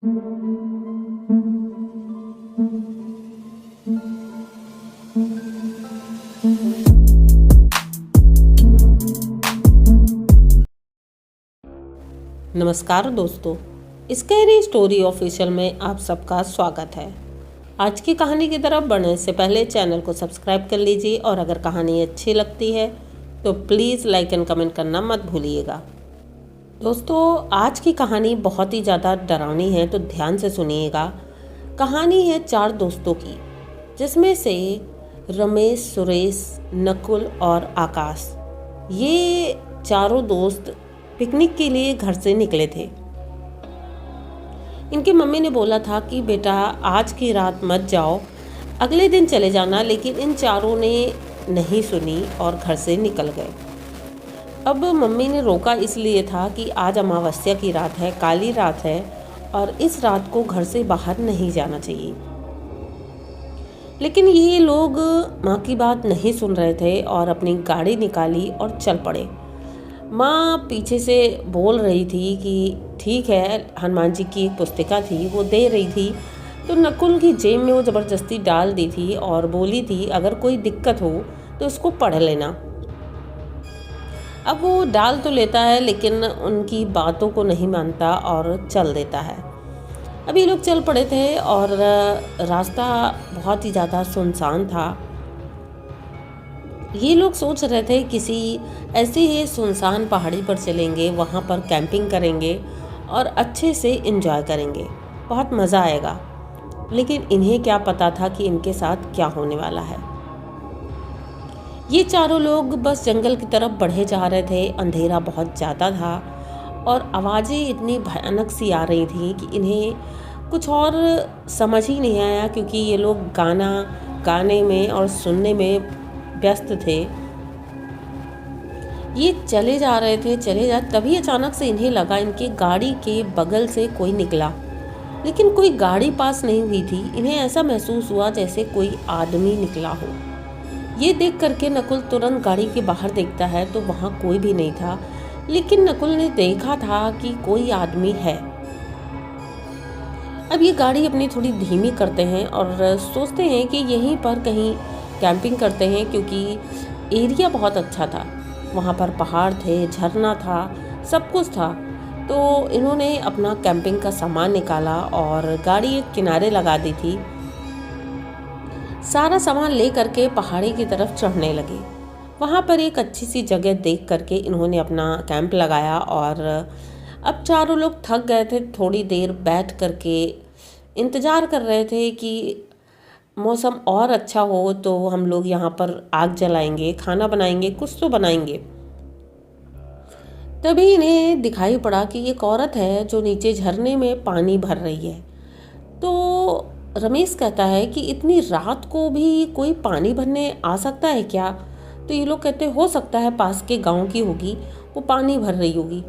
नमस्कार दोस्तों, scary story official में आप सबका स्वागत है। आज की कहानी की तरफ बढ़ने से पहले चैनल को सब्सक्राइब कर लीजिए और अगर कहानी अच्छी लगती है तो प्लीज़ लाइक एंड कमेंट करना मत भूलिएगा। दोस्तों, आज की कहानी बहुत ही ज़्यादा डरावनी है, तो ध्यान से सुनिएगा। कहानी है 4 दोस्तों की, जिसमें से रमेश, सुरेश, नकुल और आकाश, ये चारों दोस्त पिकनिक के लिए घर से निकले थे। इनकी मम्मी ने बोला था कि बेटा आज की रात मत जाओ, अगले दिन चले जाना, लेकिन इन चारों ने नहीं सुनी और घर से निकल गए। अब मम्मी ने रोका इसलिए था कि आज अमावस्या की रात है, काली रात है और इस रात को घर से बाहर नहीं जाना चाहिए। लेकिन ये लोग माँ की बात नहीं सुन रहे थे और अपनी गाड़ी निकाली और चल पड़े। माँ पीछे से बोल रही थी कि ठीक है, हनुमान जी की एक पुस्तिका थी वो दे रही थी, तो नकुल की जेब में वो ज़बरदस्ती डाल दी थी और बोली थी अगर कोई दिक्कत हो तो इसको पढ़ लेना। अब वो डाल तो लेता है लेकिन उनकी बातों को नहीं मानता और चल देता है। अब ये लोग चल पड़े थे और रास्ता बहुत ही ज़्यादा सुनसान था। ये लोग सोच रहे थे किसी ऐसी ही सुनसान पहाड़ी पर चलेंगे, वहाँ पर कैंपिंग करेंगे और अच्छे से एंजॉय करेंगे, बहुत मज़ा आएगा। लेकिन इन्हें क्या पता था कि इनके साथ क्या होने वाला है। ये चारों लोग बस जंगल की तरफ बढ़े जा रहे थे। अंधेरा बहुत ज़्यादा था और आवाज़ें इतनी भयानक सी आ रही थी कि इन्हें कुछ और समझ ही नहीं आया, क्योंकि ये लोग गाना गाने में और सुनने में व्यस्त थे। ये चले जा रहे थे, तभी अचानक से इन्हें लगा इनकी गाड़ी के बगल से कोई निकला, लेकिन कोई गाड़ी पास नहीं हुई थी। इन्हें ऐसा महसूस हुआ जैसे कोई आदमी निकला हो। ये देख करके नकुल तुरंत गाड़ी के बाहर देखता है तो वहाँ कोई भी नहीं था, लेकिन नकुल ने देखा था कि कोई आदमी है। अब ये गाड़ी अपनी थोड़ी धीमी करते हैं और सोचते हैं कि यहीं पर कहीं कैंपिंग करते हैं, क्योंकि एरिया बहुत अच्छा था। वहाँ पर पहाड़ थे, झरना था, सब कुछ था। तो इन्होंने अपना कैंपिंग का सामान निकाला और गाड़ी एक किनारे लगा दी थी। सारा सामान ले करके पहाड़ी की तरफ चढ़ने लगे। वहाँ पर एक अच्छी सी जगह देख करके इन्होंने अपना कैंप लगाया और अब चारों लोग थक गए थे। थोड़ी देर बैठ करके इंतज़ार कर रहे थे कि मौसम और अच्छा हो तो हम लोग यहाँ पर आग जलाएंगे, खाना बनाएंगे, कुछ तो बनाएंगे। तभी इन्हें दिखाई पड़ा कि एक औरत है जो नीचे झरने में पानी भर रही है। तो रमेश कहता है कि इतनी रात को भी कोई पानी भरने आ सकता है क्या? तो ये लोग कहते हो सकता है, पास के गांव की होगी, वो पानी भर रही होगी।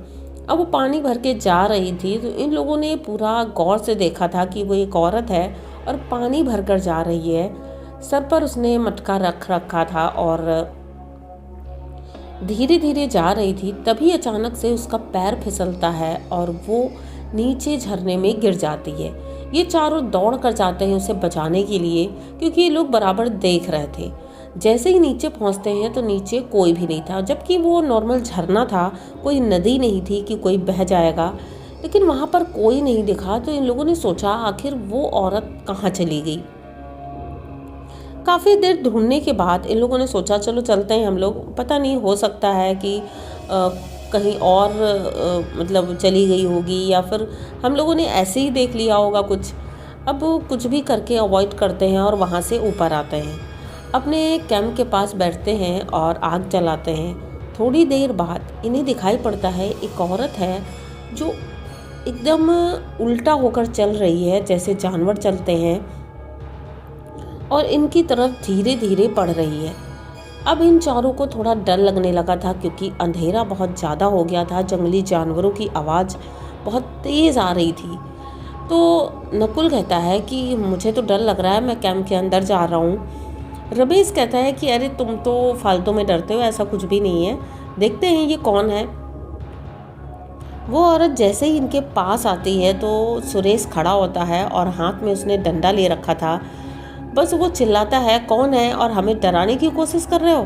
अब वो पानी भर के जा रही थी तो इन लोगों ने पूरा गौर से देखा था कि वो एक औरत है और पानी भरकर जा रही है। सर पर उसने मटका रख रखा था और धीरे धीरे जा रही थी। तभी अचानक से उसका पैर फिसलता है और वो नीचे झरने में गिर जाती है। ये चारों दौड़ कर जाते हैं उसे बचाने के लिए, क्योंकि ये लोग बराबर देख रहे थे। जैसे ही नीचे पहुंचते हैं तो नीचे कोई भी नहीं था, जबकि वो नॉर्मल झरना था, कोई नदी नहीं थी कि कोई बह जाएगा। लेकिन वहाँ पर कोई नहीं दिखा। तो इन लोगों ने सोचा आखिर वो औरत कहाँ चली गई। काफ़ी देर ढूंढने के बाद इन लोगों ने सोचा चलो चलते हैं हम लोग, पता नहीं हो सकता है कि कहीं और मतलब चली गई होगी या फिर हम लोगों ने ऐसे ही देख लिया होगा कुछ। अब कुछ भी करके अवॉइड करते हैं और वहाँ से ऊपर आते हैं, अपने कैंप के पास बैठते हैं और आग जलाते हैं। थोड़ी देर बाद इन्हें दिखाई पड़ता है एक औरत है जो एकदम उल्टा होकर चल रही है, जैसे जानवर चलते हैं, और इनकी तरफ धीरे धीरे बढ़ रही है। अब इन चारों को थोड़ा डर लगने लगा था, क्योंकि अंधेरा बहुत ज़्यादा हो गया था। जंगली जानवरों की आवाज़ बहुत तेज़ आ रही थी। तो नकुल कहता है कि मुझे तो डर लग रहा है, मैं कैंप के अंदर जा रहा हूँ। रमेश कहता है कि अरे तुम तो फालतू में डरते हो, ऐसा कुछ भी नहीं है, देखते हैं ये कौन है। वो औरत जैसे ही इनके पास आती है तो सुरेश खड़ा होता है और हाथ में उसने डंडा ले रखा था। बस वो चिल्लाता है, कौन है और हमें डराने की कोशिश कर रहे हो।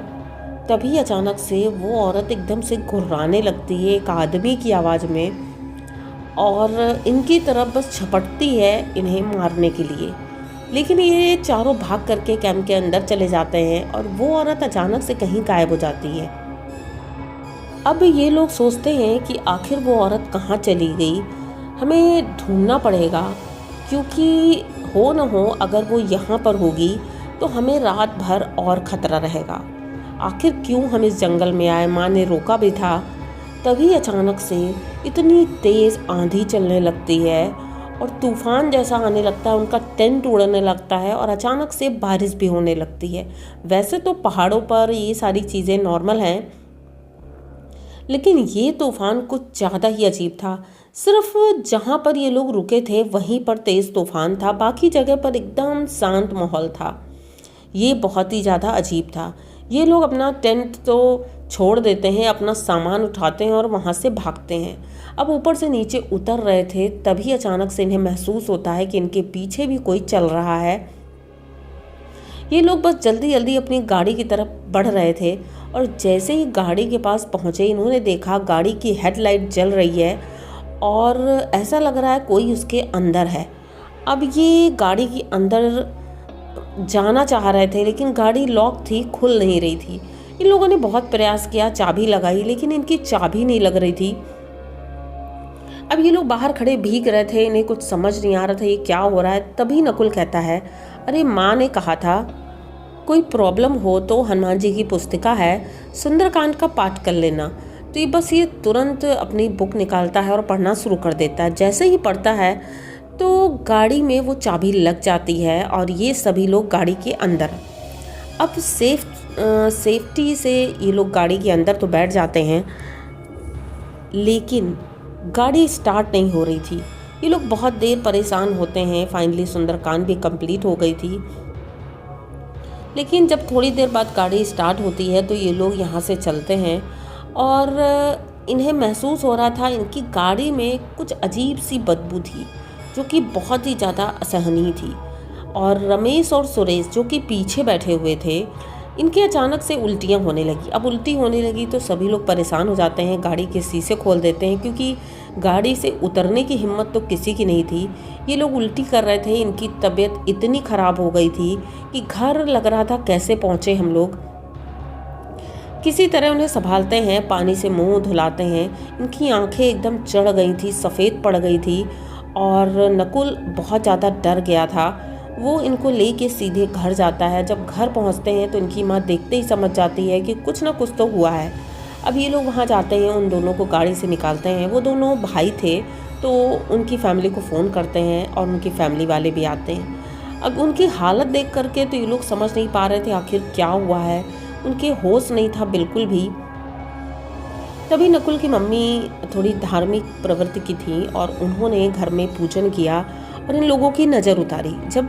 तभी अचानक से वो औरत एकदम से घुर्राने लगती है एक आदमी की आवाज़ में और इनकी तरफ बस झपटती है इन्हें मारने के लिए। लेकिन ये चारों भाग करके कैंप के अंदर चले जाते हैं और वो औरत अचानक से कहीं गायब हो जाती है। अब ये लोग सोचते हैं कि आखिर वो औरत कहाँ चली गई, हमें ढूंढना पड़ेगा, क्योंकि हो न हो अगर वो यहाँ पर होगी तो हमें रात भर और ख़तरा रहेगा। आखिर क्यों हम इस जंगल में आए, माँ ने रोका भी था। तभी अचानक से इतनी तेज़ आंधी चलने लगती है और तूफान जैसा आने लगता है, उनका टेंट उड़ने लगता है और अचानक से बारिश भी होने लगती है। वैसे तो पहाड़ों पर ये सारी चीज़ें नॉर्मल हैं, लेकिन ये तूफान कुछ ज़्यादा ही अजीब था। सिर्फ जहाँ पर ये लोग रुके थे वहीं पर तेज़ तूफान था, बाकी जगह पर एकदम शांत माहौल था। ये बहुत ही ज़्यादा अजीब था। ये लोग अपना टेंट तो छोड़ देते हैं, अपना सामान उठाते हैं और वहाँ से भागते हैं। अब ऊपर से नीचे उतर रहे थे, तभी अचानक से इन्हें महसूस होता है कि इनके पीछे भी कोई चल रहा है। ये लोग बस जल्दी जल्दी अपनी गाड़ी की तरफ बढ़ रहे थे और जैसे ही गाड़ी के पास पहुँचे इन्होंने देखा गाड़ी की हेडलाइट जल रही है और ऐसा लग रहा है कोई उसके अंदर है। अब ये गाड़ी के अंदर जाना चाह रहे थे लेकिन गाड़ी लॉक थी, खुल नहीं रही थी। इन लोगों ने बहुत प्रयास किया, चाबी लगाई, लेकिन इनकी चाबी नहीं लग रही थी। अब ये लोग बाहर खड़े भीग रहे थे, इन्हें कुछ समझ नहीं आ रहा था ये क्या हो रहा है। तभी नकुल कहता है, अरे माँ ने कहा था कोई प्रॉब्लम हो तो हनुमान जी की पुस्तिका है, सुंदरकांड का पाठ कर लेना। तो ये बस ये तुरंत अपनी बुक निकालता है और पढ़ना शुरू कर देता है। जैसे ही पढ़ता है तो गाड़ी में वो चाबी लग जाती है और ये सभी लोग गाड़ी के अंदर। अब सेफ्टी से ये लोग गाड़ी के अंदर तो बैठ जाते हैं, लेकिन गाड़ी स्टार्ट नहीं हो रही थी। ये लोग बहुत देर परेशान होते हैं। फाइनली सुंदरकांड भी कंप्लीट हो गई थी, लेकिन जब थोड़ी देर बाद गाड़ी स्टार्ट होती है तो ये लोग यहाँ से चलते हैं और इन्हें महसूस हो रहा था इनकी गाड़ी में कुछ अजीब सी बदबू थी जो कि बहुत ही ज़्यादा असहनीय थी। और रमेश और सुरेश जो कि पीछे बैठे हुए थे, इनके अचानक से उल्टियाँ होने लगी। अब उल्टी होने लगी तो सभी लोग परेशान हो जाते हैं, गाड़ी के शीशे खोल देते हैं, क्योंकि गाड़ी से उतरने की हिम्मत तो किसी की नहीं थी। ये लोग उल्टी कर रहे थे, इनकी तबीयत इतनी ख़राब हो गई थी कि घर लग रहा था कैसे पहुँचे हम लोग। किसी तरह उन्हें संभालते हैं, पानी से मुंह धुलाते हैं। इनकी आंखें एकदम चढ़ गई थी, सफ़ेद पड़ गई थी और नकुल बहुत ज़्यादा डर गया था। वो इनको लेके सीधे घर जाता है। जब घर पहुंचते हैं तो इनकी माँ देखते ही समझ जाती है कि कुछ ना कुछ तो हुआ है। अब ये लोग वहाँ जाते हैं, उन दोनों को गाड़ी से निकालते हैं। वो दोनों भाई थे तो उनकी फैमिली को फ़ोन करते हैं और उनकी फैमिली वाले भी आते हैं। अब उनकी हालत देख करके तो ये लोग समझ नहीं पा रहे थे आखिर क्या हुआ है। उनके होश नहीं था बिल्कुल भी। तभी नकुल की मम्मी थोड़ी धार्मिक प्रवृत्ति की थी और उन्होंने घर में पूजन किया और इन लोगों की नज़र उतारी। जब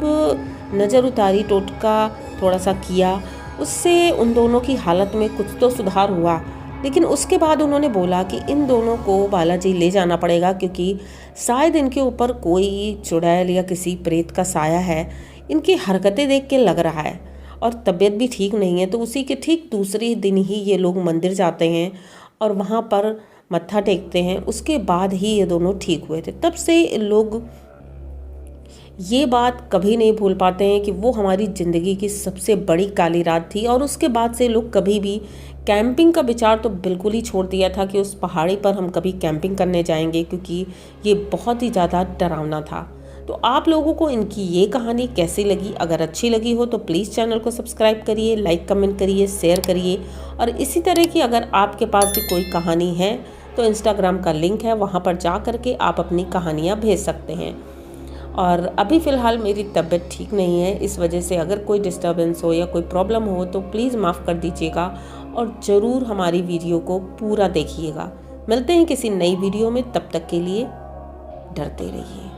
नज़र उतारी, टोटका थोड़ा सा किया, उससे उन दोनों की हालत में कुछ तो सुधार हुआ। लेकिन उसके बाद उन्होंने बोला कि इन दोनों को बालाजी ले जाना पड़ेगा, क्योंकि शायद इनके ऊपर कोई चुड़ैल या किसी प्रेत का साया है। इनकी हरकतें देख के लग रहा है और तबीयत भी ठीक नहीं है। तो उसी के ठीक दूसरे दिन ही ये लोग मंदिर जाते हैं और वहाँ पर मत्था टेकते हैं। उसके बाद ही ये दोनों ठीक हुए थे। तब से लोग ये बात कभी नहीं भूल पाते हैं कि वो हमारी ज़िंदगी की सबसे बड़ी काली रात थी। और उसके बाद से लोग कभी भी कैंपिंग का विचार तो बिल्कुल ही छोड़ दिया था कि उस पहाड़ी पर हम कभी कैंपिंग करने जाएंगे, क्योंकि ये बहुत ही ज़्यादा डरावना था। तो आप लोगों को इनकी ये कहानी कैसी लगी? अगर अच्छी लगी हो तो प्लीज़ चैनल को सब्सक्राइब करिए, लाइक कमेंट करिए, शेयर करिए। और इसी तरह की अगर आपके पास भी कोई कहानी है तो इंस्टाग्राम का लिंक है, वहाँ पर जा करके आप अपनी कहानियाँ भेज सकते हैं। और अभी फ़िलहाल मेरी तबीयत ठीक नहीं है, इस वजह से अगर कोई डिस्टर्बेंस हो या कोई प्रॉब्लम हो तो प्लीज़ माफ़ कर दीजिएगा और ज़रूर हमारी वीडियो को पूरा देखिएगा। मिलते हैं किसी नई वीडियो में, तब तक के लिए डरते रहिए।